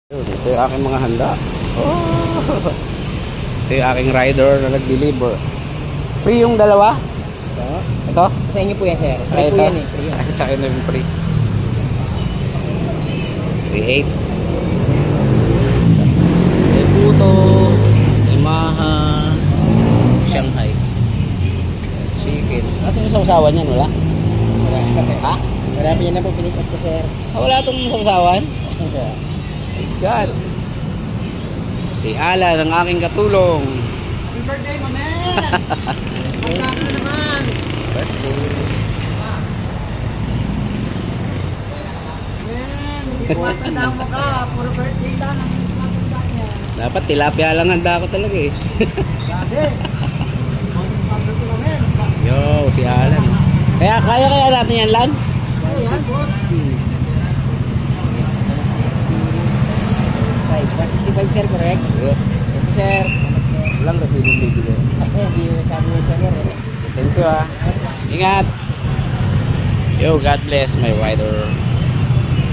Ito yung aking mga handa. Oh. Ito yung aking rider na nag-deliver. Free yung dalawa? Ito? Sa inyo po yan, sir. Free po yan eh. Free yan. Sa akin na yung free. 3.8. May puto, may maha, Shanghai, chicken. Kasi yung sausawan yan, wala? Ha? Marami yan na po pinikot ko, sir. Wala itong sausawan? My God. Si Ala ng aking katulong. Happy birthday, mamen! Magkano na naman? Birthday. Men, hindi ko matanda mo ka. Puro birthday lang ang matanda niya. Dapat tilapia lang handa ko talaga eh. Grabe. Magpapagod si mamen. Yo, si Alan. Kaya natin yan, Lan? Ay, yan, boss. 165, sir, correct? Yeah. Thank you, sir. Walang kasi nung bibili. Hindi sabi mo, sir, eh. Thank you ah. Ingat. Yo, God bless my rider.